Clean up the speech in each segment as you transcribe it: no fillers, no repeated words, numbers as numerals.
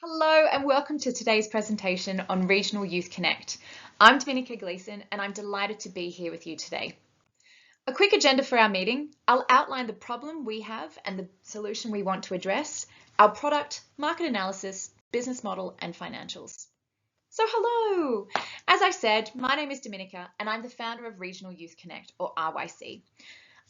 Hello and welcome to today's presentation on Regional Youth Connect. I'm Dominica Gleeson and I'm delighted to be here with you today. A quick agenda for our meeting. I'll outline the problem we have and the solution we want to address, our product, market analysis, business model and financials. So hello! As I said, my name is Dominica and I'm the founder of Regional Youth Connect, or RYC.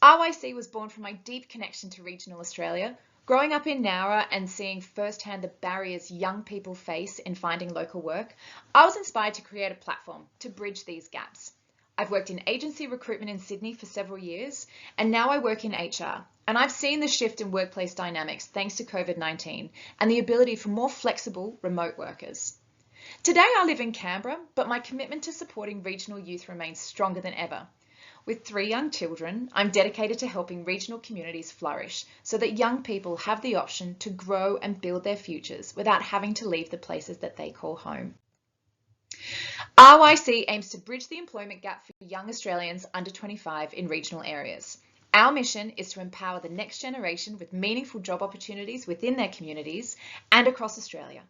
RYC was born from my deep connection to regional Australia. Growing up in Nowra and seeing firsthand the barriers young people face in finding local work, I was inspired to create a platform to bridge these gaps. I've worked in agency recruitment in Sydney for several years, and now I work in HR. And I've seen the shift in workplace dynamics thanks to COVID-19 and the ability for more flexible remote workers. Today I live in Canberra, but my commitment to supporting regional youth remains stronger than ever. With 3 young children, I'm dedicated to helping regional communities flourish so that young people have the option to grow and build their futures without having to leave the places that they call home. RYC aims to bridge the employment gap for young Australians under 25 in regional areas. Our mission is to empower the next generation with meaningful job opportunities within their communities and across Australia,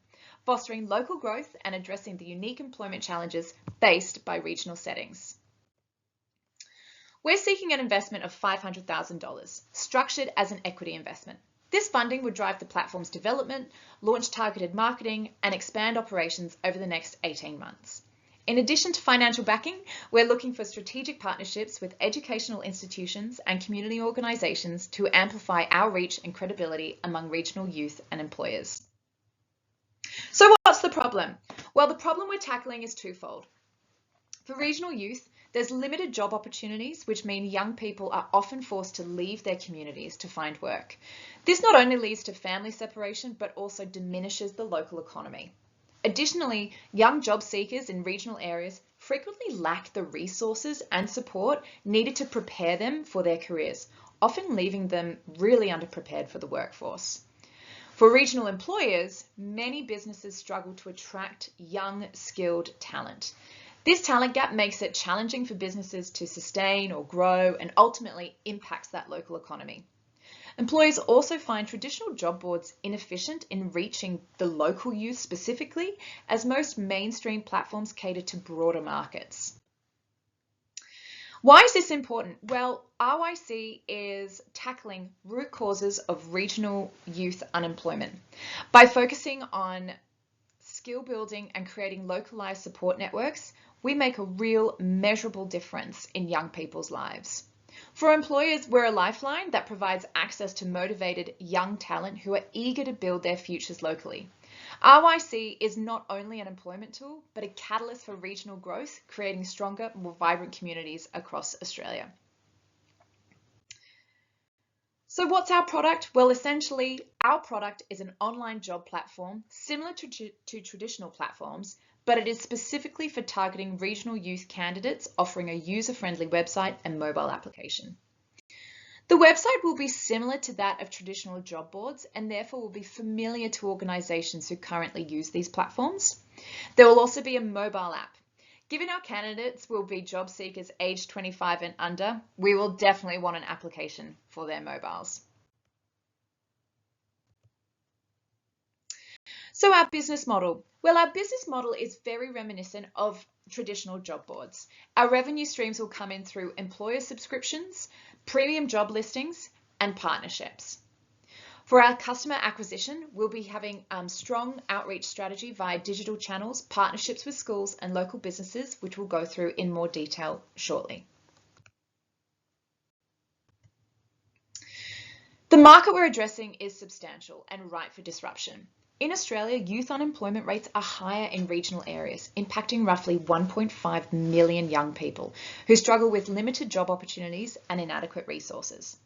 fostering local growth and addressing the unique employment challenges faced by regional settings. We're seeking an investment of $500,000, structured as an equity investment. This funding would drive the platform's development, launch targeted marketing, and expand operations over the next 18 months. In addition to financial backing, we're looking for strategic partnerships with educational institutions and community organisations to amplify our reach and credibility among regional youth and employers. So what's the problem? Well, the problem we're tackling is twofold. For regional youth, there's limited job opportunities, which mean young people are often forced to leave their communities to find work. This not only leads to family separation, but also diminishes the local economy. Additionally, young job seekers in regional areas frequently lack the resources and support needed to prepare them for their careers, often leaving them really underprepared for the workforce. For regional employers, many businesses struggle to attract young, skilled talent. This talent gap makes it challenging for businesses to sustain or grow and ultimately impacts that local economy. Employers also find traditional job boards inefficient in reaching the local youth specifically, as most mainstream platforms cater to broader markets. Why is this important? Well, RYC is tackling root causes of regional youth unemployment by focusing on skill building and creating localized support networks. We make a real measurable difference in young people's lives. For employers, we're a lifeline that provides access to motivated young talent who are eager to build their futures locally. RYC is not only an employment tool, but a catalyst for regional growth, creating stronger, more vibrant communities across Australia. So what's our product? Well, essentially, our product is an online job platform similar to traditional platforms, but it is specifically for targeting regional youth candidates, offering a user-friendly website and mobile application. The website will be similar to that of traditional job boards and therefore will be familiar to organisations who currently use these platforms. There will also be a mobile app. Given our candidates will be job seekers aged 25 and under, we will definitely want an application for their mobiles. So our business model. Well, our business model is very reminiscent of traditional job boards. Our revenue streams will come in through employer subscriptions, premium job listings, and partnerships. For our customer acquisition, we'll be having strong outreach strategy via digital channels, partnerships with schools and local businesses, which we'll go through in more detail shortly. The market we're addressing is substantial and ripe for disruption. In Australia, youth unemployment rates are higher in regional areas, impacting roughly 1.5 million young people who struggle with limited job opportunities and inadequate resources.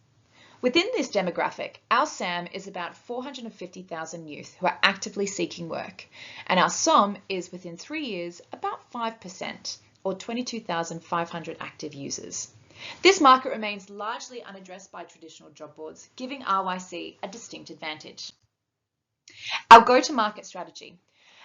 Within this demographic, our SAM is about 450,000 youth who are actively seeking work, and our SOM is within 3 years about 5%, or 22,500 active users. This market remains largely unaddressed by traditional job boards, giving RYC a distinct advantage. Our go-to-market strategy.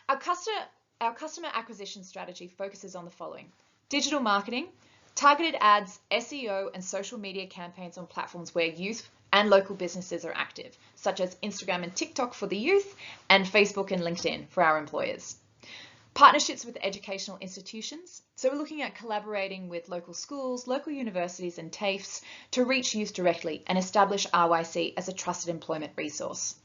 Our customer acquisition strategy focuses on the following: digital marketing, targeted ads, SEO, and social media campaigns on platforms where youth and local businesses are active, such as Instagram and TikTok for the youth and Facebook and LinkedIn for our employers. Partnerships with educational institutions. So we're looking at collaborating with local schools, local universities and TAFEs to reach youth directly and establish RYC as a trusted employment resource.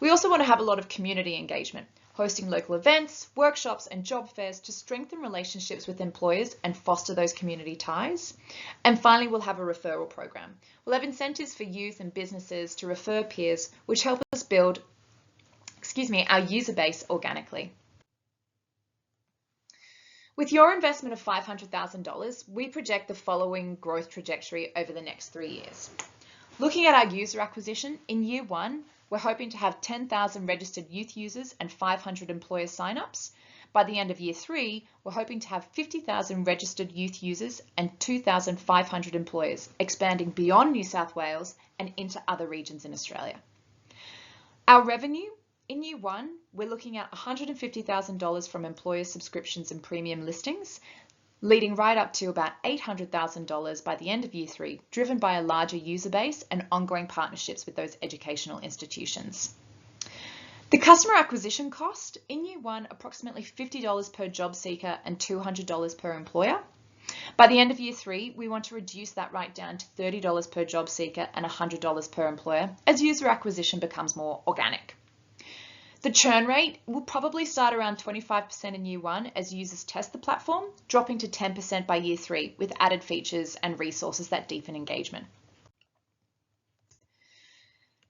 We also want to have a lot of community engagement, hosting local events, workshops and job fairs to strengthen relationships with employers and foster those community ties. And finally, we'll have a referral program. We'll have incentives for youth and businesses to refer peers, which help us build, our user base organically. With your investment of $500,000, we project the following growth trajectory over the next 3 years. Looking at our user acquisition, in year 1, we're hoping to have 10,000 registered youth users and 500 employer signups. By the end of year 3, we're hoping to have 50,000 registered youth users and 2,500 employers, expanding beyond New South Wales and into other regions in Australia. Our revenue, in year 1, we're looking at $150,000 from employer subscriptions and premium listings, leading right up to about $800,000 by the end of year 3, driven by a larger user base and ongoing partnerships with those educational institutions. The customer acquisition cost, in year 1, approximately $50 per job seeker and $200 per employer. By the end of year 3, we want to reduce that right down to $30 per job seeker and $100 per employer as user acquisition becomes more organic. The churn rate will probably start around 25% in year 1 as users test the platform, dropping to 10% by year 3 with added features and resources that deepen engagement.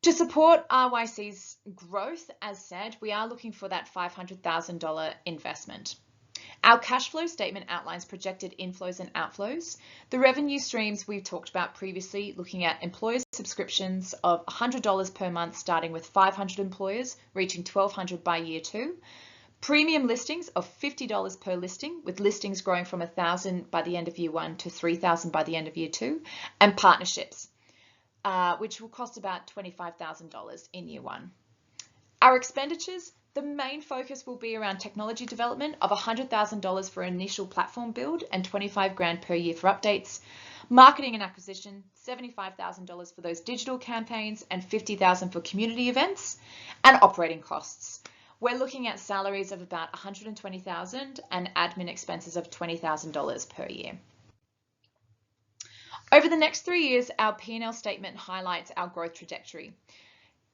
To support RYC's growth, as said, we are looking for that $500,000 investment. Our cash flow statement outlines projected inflows and outflows. The revenue streams we've talked about previously, looking at employer subscriptions of $100 per month, starting with 500 employers, reaching 1,200 by year 2. Premium listings of $50 per listing, with listings growing from 1,000 by the end of year 1 to 3,000 by the end of year 2. And partnerships, which will cost about $25,000 in year 1. Our expenditures, the main focus will be around technology development of $100,000 for initial platform build and $25,000 per year for updates. Marketing and acquisition, $75,000 for those digital campaigns and $50,000 for community events. And operating costs. We're looking at salaries of about $120,000 and admin expenses of $20,000 per year. Over the next 3 years, our P&L statement highlights our growth trajectory.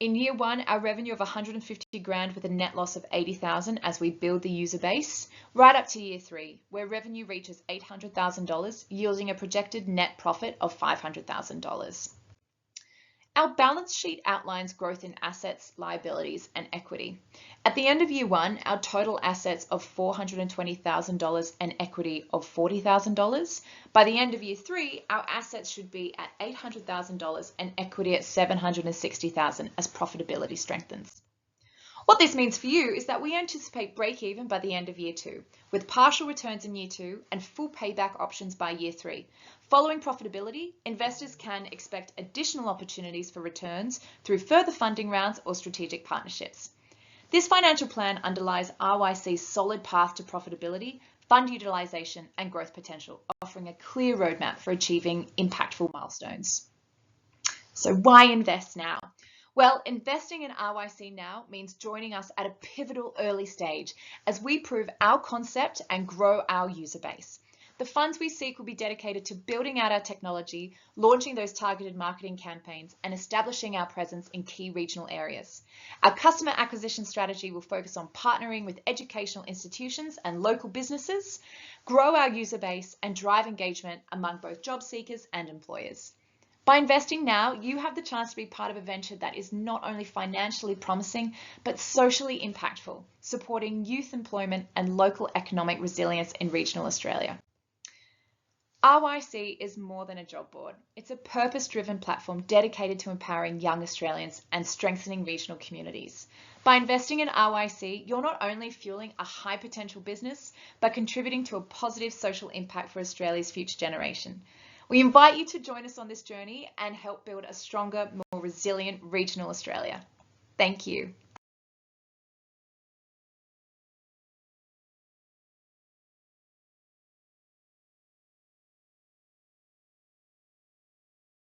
In year 1, our revenue of $150,000 with a net loss of $80,000 as we build the user base, right up to year 3, where revenue reaches $800,000, yielding a projected net profit of $500,000. Our balance sheet outlines growth in assets, liabilities, and equity. At the end of year 1, our total assets of $420,000 and equity of $40,000. By the end of year 3, our assets should be at $800,000 and equity at $760,000 as profitability strengthens. What this means for you is that we anticipate break even by the end of year 2, with partial returns in year 2 and full payback options by year 3. Following profitability, investors can expect additional opportunities for returns through further funding rounds or strategic partnerships. This financial plan underlies RYC's solid path to profitability, fund utilisation and growth potential, offering a clear roadmap for achieving impactful milestones. So why invest now? Well, investing in RYC now means joining us at a pivotal early stage as we prove our concept and grow our user base. The funds we seek will be dedicated to building out our technology, launching those targeted marketing campaigns, and establishing our presence in key regional areas. Our customer acquisition strategy will focus on partnering with educational institutions and local businesses, grow our user base, and drive engagement among both job seekers and employers. By investing now, you have the chance to be part of a venture that is not only financially promising, but socially impactful, supporting youth employment and local economic resilience in regional Australia. RYC is more than a job board. It's a purpose-driven platform dedicated to empowering young Australians and strengthening regional communities. By investing in RYC, you're not only fueling a high-potential business, but contributing to a positive social impact for Australia's future generation. We invite you to join us on this journey and help build a stronger, more resilient regional Australia. Thank you.